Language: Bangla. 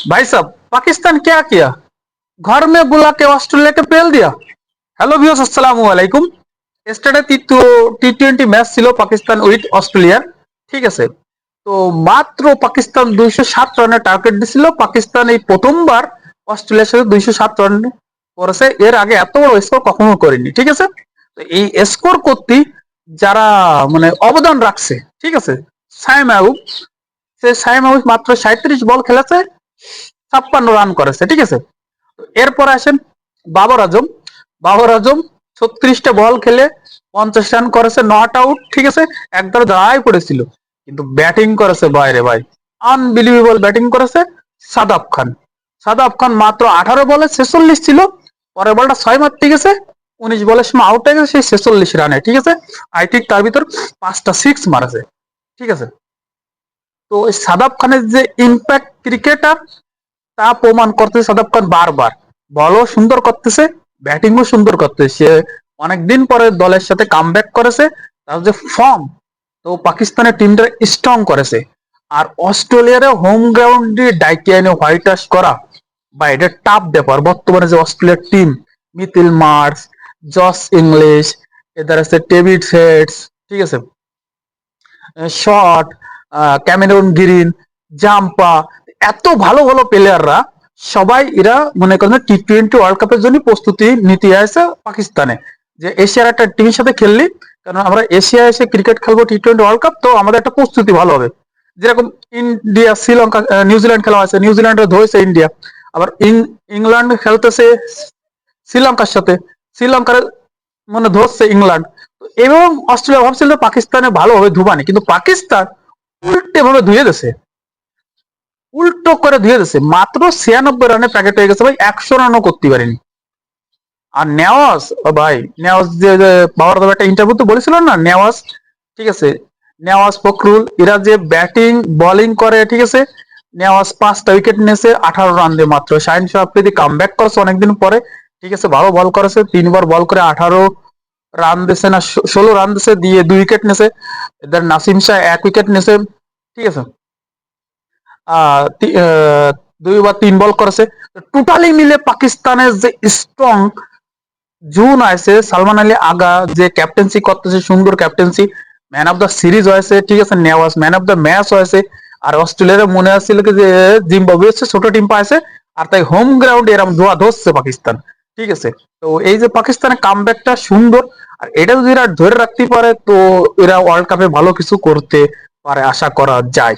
भाई साहब, पाकिस्तान क्या किया? घर में बुला के ऑस्ट्रेलिया के पेल दिया। হ্যালো ভিউয়ার্স, আসসালামু আলাইকুম। এস্টারডে টি-20 ম্যাচ ছিল পাকিস্তান উইথ অস্ট্রেলিয়ার। ঠিক আছে, তো মাত্র পাকিস্তান 207 রানের টার্গেট দিছিল। পাকিস্তান এই প্রথমবার অস্ট্রেলিয়ার সাথে 207 রান করেছে। এর আগে এত বড় স্কোর কখনো করেনি। ঠিক আছে, তো এই স্কোর করতে যারা মানে অবদান রাখছে, ঠিক আছে, সাইম আউব। সে সাইম আউব মাত্র 37 বল খেলেছে, 56 রান করেছে। ঠিক আছে, এরপর আসেন বাবর আজম। বাবর আজম 36টা বল খেলে 50 রান করেছে, নট আউট। ঠিক আছে, একদম দাঁড়াই পড়েছিল, কিন্তু ব্যাটিং করেছে বাইরে ভাই, আনবিলিভেবল ব্যাটিং করেছে সাদাব খান। সাদাব খান মাত্র 18 বলে 46 ছিল, পরের বলটা 6 মারতে গেছে, 19 বলের সময় আউট হয়ে গেছে সেই 46 রানে। ঠিক আছে, আই থিঙ্ক তার ভিতর 5টা সিক্স মারেছে। ঠিক আছে, তো সাদাব খানের যে ইম্প্যাক্ট ক্রিকেটার তা প্রমাণ করতেছে সাদাব খান বারবার। বলও সুন্দর করতেছে, ব্যাটিংও সুন্দর করতেছে। সে অনেকদিন পরে দলের সাথে কামব্যাক করেছে। তার যে ফর্ম, তো পাকিস্তানের টিমটা স্ট্রং করেছে। আর অস্ট্রেলিয়ার হোম গ্রাউন্ডে ডাইকে এনে হোয়াইট ওয়াশ করা বা এটা টাফ ব্যাপার। বর্তমানে যে অস্ট্রেলিয়ার team, Mitchell Marsh, Josh Inglis, এদের আছে ডেভিড হেডস, ঠিক আছে, শট, ক্যামেরন গ্রিন, জাম্পা, এত ভালো ভালো প্লেয়াররা সবাই এরা মনে করেন টি-20 ওয়ার্ল্ড কাপের জন্য প্রস্তুতি নিতে আসে পাকিস্তানে। যে এশিয়ার একটা টিমের সাথে খেললি, কারণ আমরা এশিয়া এসে ক্রিকেট খেলবো টি-20 ওয়ার্ল্ড কাপ, তো আমাদের একটা প্রস্তুতি ভালো হবে। যেরকম ইন্ডিয়া শ্রীলঙ্কা নিউজিল্যান্ড খেলা আছে, নিউজিল্যান্ডে ধরেছে ইন্ডিয়া। আবার ইংল্যান্ড খেলতেছে শ্রীলঙ্কার সাথে, শ্রীলঙ্কার মানে ধরছে ইংল্যান্ড। এবং অস্ট্রেলিয়া ভাবছিল পাকিস্তানে ভালোভাবে ধুবানি, কিন্তু পাকিস্তান উল্টে ভাবে ধুয়ে দিয়েছে, উল্টো করে ধুয়ে দিয়েছে। মাত্র 96 রানে প্যাকেট হয়ে গেছে ভাই, 100 রানও করতে পারেনি। আর নেওয়াজ, ও ভাই, নেওয়াজ যে বাবার দাদা একটা ইন্টারভিউতে বলেছিল না, নেওয়াজ, ঠিক আছে, নেওয়াজ ফখরুল এরা যে ব্যাটিং বোলিং করে, ঠিক আছে, নেওয়াজ 5টা উইকেট নিয়েছে 18 রান দিয়ে মাত্র। শাহিন শাহ আফ্রিদি কাম ব্যাক করেছে অনেকদিন পরে, ঠিক আছে, ভালো বল করেছে, 3বার বল করে 18 রান দিছে না 16 রান দিছে, দিয়ে 2 উইকেট নিয়েছে। এদের নাসিম শাহ 1 উইকেট নিয়েছে। ঠিক আছে, আহ 2 বা 3 বল করেছে। টোটালি মিলে পাকিস্তানের যে স্ট্রং জুন আছে, সালমান আলী আগা যে ক্যাপ্টেন্সি করতেছে, সুন্দর captaincy, man of the series হয়েছে। ঠিক আছে, Nawaz man of the match হয়েছে। আর অস্ট্রেলিয়ার মনে আসছিল কি যে জিম্বাবুয়ে হচ্ছে ছোট টিম পাইছে, আর তাই হোম গ্রাউন্ডে এরকম ধোয়া ধরছে পাকিস্তান। ঠিক আছে, তো এই যে পাকিস্তানের কামব্যাকটা সুন্দর, আর এটা যদি এরা ধরে রাখতে পারে তো এরা ওয়ার্ল্ড কাপে ভালো কিছু করতে পারে আশা করা যায়।